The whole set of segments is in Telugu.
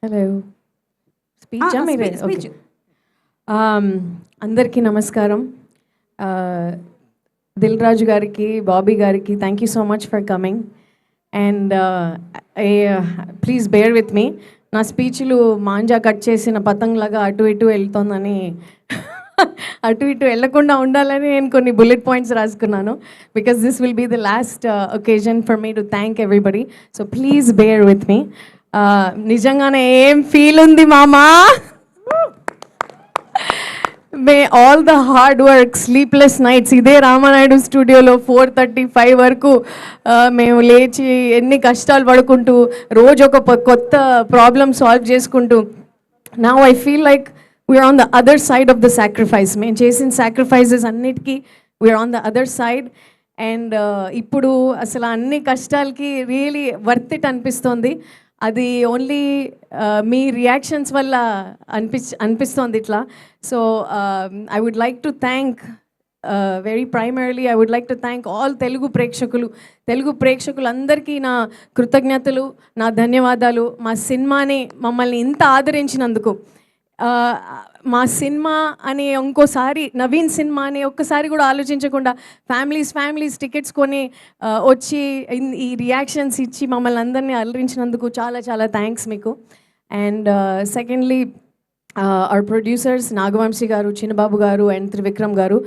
హలో స్పీచా మీరే స్పీచ్. ఓకే. అందరికీ నమస్కారం. దిల్ రాజు గారికి, బాబీ గారికి thank you so much for coming and please bear with me. నా స్పీచ్లు మాంజా కట్ చేసిన పతంగ్లాగా అటు ఇటు వెళ్తోందని అటు ఇటు వెళ్లకుండా ఉండాలని నేను కొన్ని బుల్లెట్ పాయింట్స్ రాసుకున్నాను. Because this will be the last occasion for me to thank everybody. So please bear with me. నిజంగానే ఏం ఫీల్ ఉంది మామా. May all the hard work, sleepless nights, ఇదే రామానాయుడు స్టూడియోలో 4:35 వరకు మేము లేచి ఎన్ని కష్టాలు పడుకుంటూ రోజు ఒక కొత్త ప్రాబ్లమ్ సాల్వ్ చేసుకుంటూ now I feel like we're on the other side of the sacrifice. మేము చేసిన సాక్రిఫైసెస్ అన్నిటికీ we're on the other side. And ఇప్పుడు అసలు అన్ని కష్టాలకి రియలీ వర్త్ ఇట్ అనిపిస్తోంది. అది ఓన్లీ మీ రియాక్షన్స్ వల్ల అనిపిస్తోంది ఇట్లా. So I would like to thank very primarily I would like to thank all Telugu ప్రేక్షకులందరికీ నా కృతజ్ఞతలు, నా ధన్యవాదాలు. మా సినిమాని మమ్మల్ని ఇంత ఆదరించినందుకు. మా సినిమా అని ఇంకోసారి నవీన్ సినిమా అని ఒక్కసారి కూడా ఆలోచించకుండా ఫ్యామిలీస్ టికెట్స్ కొని వచ్చి ఈ రియాక్షన్స్ ఇచ్చి మమ్మల్ని అందరినీ అలరించినందుకు చాలా చాలా థ్యాంక్స్ మీకు. And secondly our producers Nagavamsi గారు, చిన్నబాబు గారు అండ్ త్రివిక్రమ్ గారు,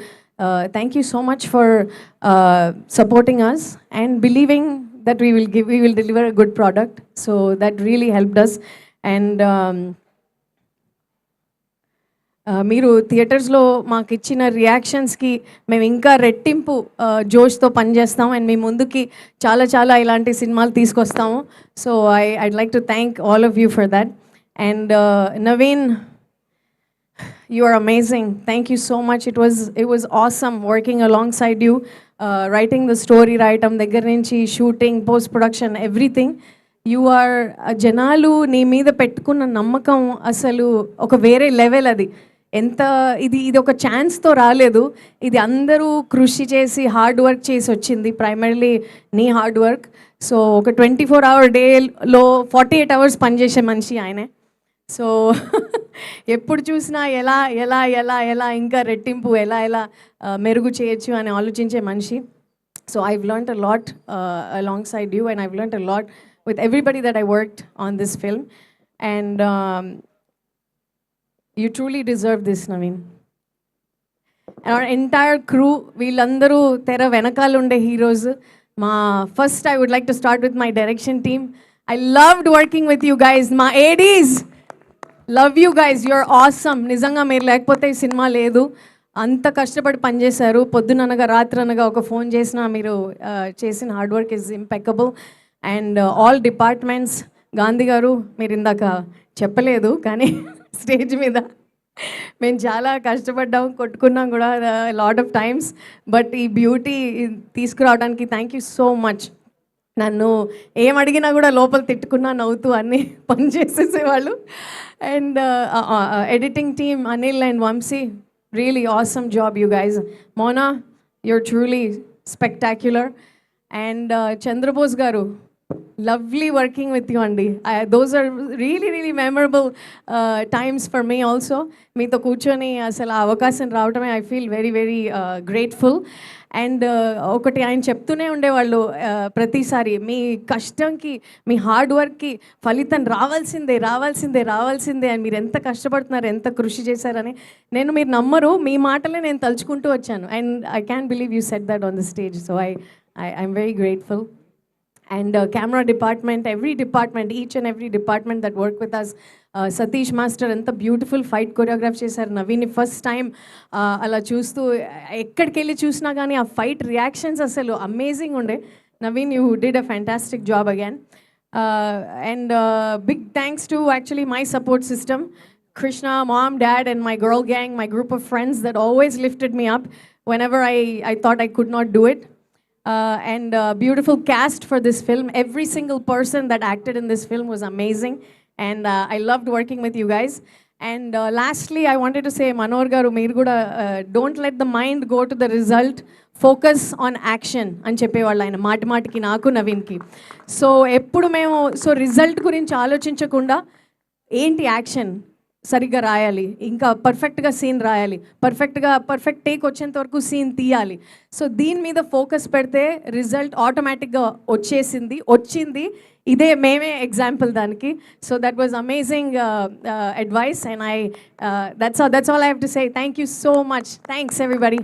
thank you so much for supporting us and believing that we will deliver a good product. So that really helped us. And మీరు థియేటర్స్లో మాకు ఇచ్చిన రియాక్షన్స్కి మేము ఇంకా రెట్టింపు జోష్తో పనిచేస్తాం అండ్ మీ ముందుకి చాలా చాలా ఇలాంటి సినిమాలు తీసుకొస్తాము. So I'd like to thank all of you for that. And Naveen, you are amazing. Thank you so much. It was awesome working alongside you, writing the story writing దగ్గర నుంచి shooting, post production, everything. You are జనాలు నీ మీద పెట్టుకున్న నమ్మకం అసలు ఒక వేరే లెవెల్. అది ఎంత ఇది ఒక ఛాన్స్తో రాలేదు. ఇది అందరూ కృషి చేసి హార్డ్ వర్క్ చేసి వచ్చింది, ప్రైమరీలీ నీ హార్డ్ వర్క్. సో ఒక 24 hour డేలో 48 hours పనిచేసే మనిషి ఆయనే. సో ఎప్పుడు చూసినా ఎలా ఎలా ఎలా ఎలా ఇంకా రెట్టింపు ఎలా ఎలా మెరుగు చేయొచ్చు అని ఆలోచించే మనిషి. So I've learned a lot along side you and I've learned a lot with everybody that I worked on this film. And you truly deserve this, Naveen. And our entire crew, వీళ్ళందరూ తెర వెనకాల ఉండే heroes. First I would like to start with my direction team. I loved working with you guys. మా ADs, love you guys, you're awesome. నిజంగా మీరు లేకపోతే ఈ సినిమా లేదు. అంత కష్టపడి పనిచేశారు. పొద్దుననగా రాత్రనగా ఒక ఫోన్ చేసినా మీరు చేసిన hard work is impeccable. And all departments, Gandhi గారు మీరు ఇందాక చెప్పలేదు కానీ స్టేజ్ మీద మేము చాలా కష్టపడ్డాం, కొట్టుకున్నాం కూడా లాట్ ఆఫ్ టైమ్స్. బట్ ఈ బ్యూటీ తీసుకురావడానికి థ్యాంక్ యూ సో మచ్. నన్ను ఏం అడిగినా కూడా లోపల తిట్టుకున్నా నవ్వుతూ అన్నీ పని చేసేసేవాళ్ళు. And editing team Anil and Vamsi, really awesome job you guys. Mona, your truly spectacular. And Chandrabose garu, lovely working with you, Andy. Those are really really memorable times for me also. మీతో కూర్చొని అసలు అవకాశం రావటమే I feel very very grateful. And ఒకటి ఆయన చెప్తూనే ఉండేవాళ్ళు ప్రతిసారి, మీ కష్టంకి మీ హార్డ్ వర్క్కి ఫలితం రావాల్సిందే రావాల్సిందే రావాల్సిందే అని. మీరు ఎంత కష్టపడుతున్నారు, ఎంత కృషి చేశారని మీరు నమ్మరు, మీ మాటలే నేను తలుచుకుంటూ వచ్చాను. And I can believe you said that on the stage. So I'm very grateful. And camera department, every department, each and every department that worked with us. Satish Master, enta beautiful fight choreograph chesaru. Naveen first time ala chustu ekkadiki chusna gaani aa fight reactions asalu amazing unde. Naveen, you did a fantastic job again. And big thanks to actually my support system, Krishna, mom, dad and my girl gang, my group of friends that always lifted me up whenever I thought I could not do it. And beautiful cast for this film. Every single person that acted in this film was amazing, and I loved working with you guys. And lastly, I wanted to say, Manor garu, meer kuda don't let the mind go to the result, focus on action అని చెప్పేవాళ్ళు ఆయన మాటికి నాకు నవీన్కి. సో ఎప్పుడు మేము రిజల్ట్ గురించి ఆలోచించకుండా ఏంటి యాక్షన్ సరిగ్గా రాయాలి, ఇంకా పర్ఫెక్ట్గా సీన్ రాయాలి, పర్ఫెక్ట్ టేక్ వచ్చేంత వరకు సీన్ తీయాలి. సో దీని మీద ఫోకస్ పెడితే రిజల్ట్ ఆటోమేటిక్గా వచ్చింది. ఇదే మేమే ఎగ్జాంపుల్ దానికి. So that was amazing advice and that's all I have to say. Thank you so much. Thanks everybody.